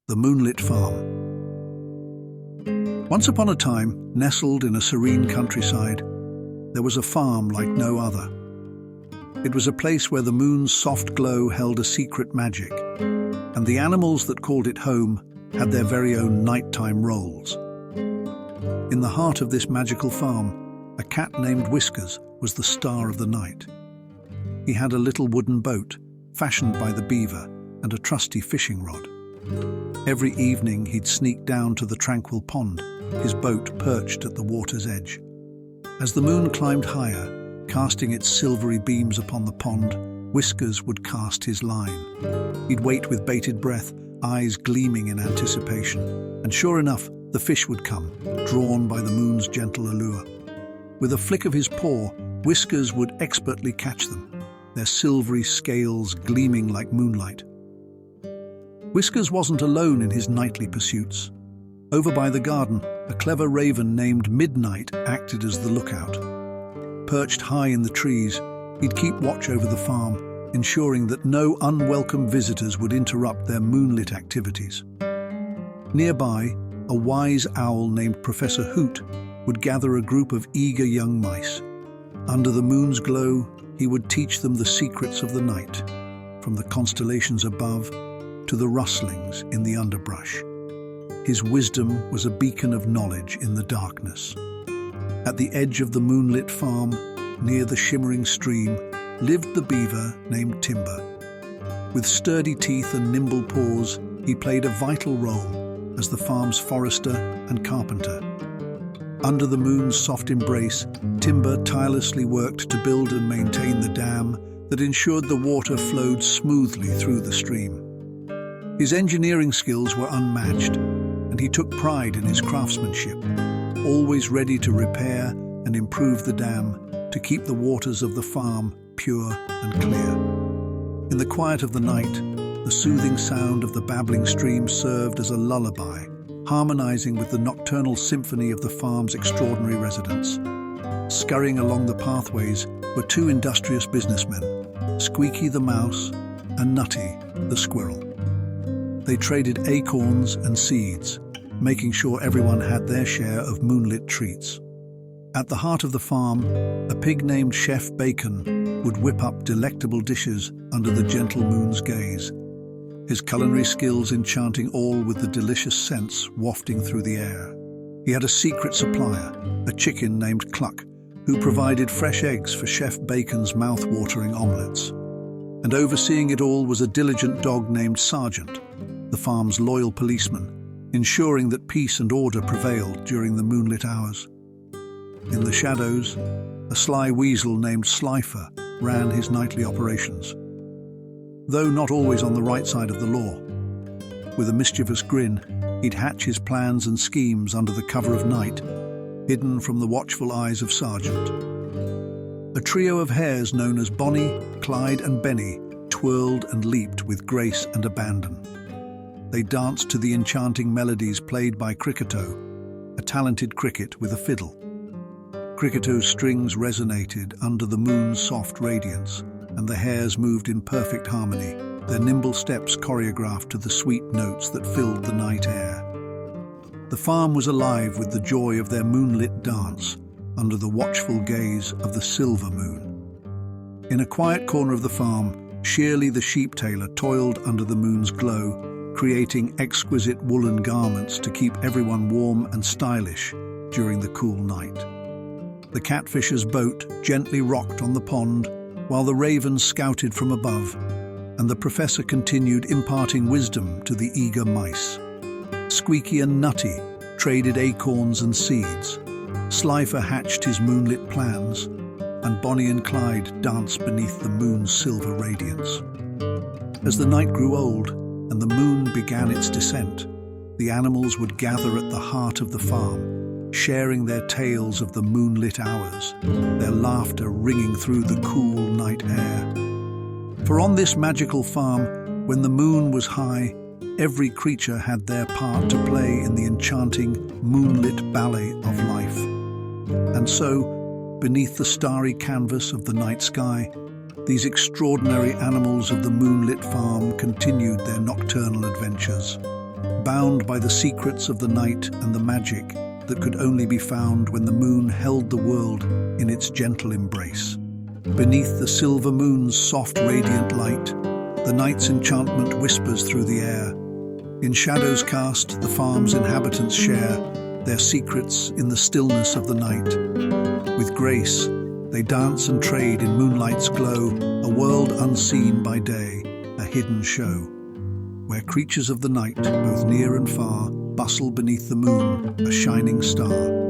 The Moonlit Farm. Once upon a time, nestled in a serene countryside, there was a farm like no other. It was a place where the moon's soft glow held a secret magic, and the animals that called it home had their very own nighttime roles. In the heart of this magical farm, a cat named Whiskers was the star of the night. He had a little wooden boat, fashioned by the beaver, and a trusty fishing rod. Every evening he'd sneak down to the tranquil pond, his boat perched at the water's edge. As the moon climbed higher, casting its silvery beams upon the pond, Whiskers would cast his line. He'd wait with bated breath, eyes gleaming in anticipation, and sure enough, the fish would come, drawn by the moon's gentle allure. With a flick of his paw, Whiskers would expertly catch them, their silvery scales gleaming like moonlight. Whiskers wasn't alone in his nightly pursuits. Over by the garden, a clever raven named Midnight acted as the lookout. Perched high in the trees, he'd keep watch over the farm, ensuring that no unwelcome visitors would interrupt their moonlit activities. Nearby, a wise owl named Professor Hoot would gather a group of eager young mice. Under the moon's glow, he would teach them the secrets of the night, from the constellations above to the rustlings in the underbrush. His wisdom was a beacon of knowledge in the darkness. At the edge of the moonlit farm, near the shimmering stream, lived the beaver named Timber. With sturdy teeth and nimble paws, he played a vital role as the farm's forester and carpenter. Under the moon's soft embrace, Timber tirelessly worked to build and maintain the dam that ensured the water flowed smoothly through the stream. His engineering skills were unmatched, and he took pride in his craftsmanship, always ready to repair and improve the dam to keep the waters of the farm pure and clear. In the quiet of the night, the soothing sound of the babbling stream served as a lullaby, harmonizing with the nocturnal symphony of the farm's extraordinary residents. Scurrying along the pathways were two industrious businessmen, Squeaky the mouse and Nutty the squirrel. They traded acorns and seeds, making sure everyone had their share of moonlit treats. At the heart of the farm, a pig named Chef Bacon would whip up delectable dishes under the gentle moon's gaze, his culinary skills enchanting all with the delicious scents wafting through the air. He had a secret supplier, a chicken named Cluck, who provided fresh eggs for Chef Bacon's mouth-watering omelettes. And overseeing it all was a diligent dog named Sergeant, the farm's loyal policeman, ensuring that peace and order prevailed during the moonlit hours. In the shadows, a sly weasel named Slifer ran his nightly operations, though not always on the right side of the law. With a mischievous grin, he'd hatch his plans and schemes under the cover of night, hidden from the watchful eyes of Sergeant. A trio of hares known as Bonnie, Clyde and Benny twirled and leaped with grace and abandon. They danced to the enchanting melodies played by Cricketo, a talented cricket with a fiddle. Cricketo's strings resonated under the moon's soft radiance, and the hares moved in perfect harmony, their nimble steps choreographed to the sweet notes that filled the night air. The farm was alive with the joy of their moonlit dance under the watchful gaze of the silver moon. In a quiet corner of the farm, Shirley the sheep tailor toiled under the moon's glow, creating exquisite woolen garments to keep everyone warm and stylish during the cool night. The catfisher's boat gently rocked on the pond, while the ravens scouted from above, and the professor continued imparting wisdom to the eager mice. Squeaky and Nutty traded acorns and seeds, Slifer hatched his moonlit plans, and Bonnie and Clyde danced beneath the moon's silver radiance. As the night grew old and the moon began its descent, the animals would gather at the heart of the farm, sharing their tales of the moonlit hours, their laughter ringing through the cool night air. For on this magical farm, when the moon was high, every creature had their part to play in the enchanting, moonlit ballet of life. And so, beneath the starry canvas of the night sky, these extraordinary animals of the Moonlit Farm continued their nocturnal adventures, bound by the secrets of the night and the magic that could only be found when the moon held the world in its gentle embrace. Beneath the silver moon's soft, radiant light, the night's enchantment whispers through the air. In shadows cast, the farm's inhabitants share their secrets in the stillness of the night. With grace, they dance and trade in moonlight's glow, a world unseen by day, a hidden show, where creatures of the night, both near and far, bustle beneath the moon, a shining star.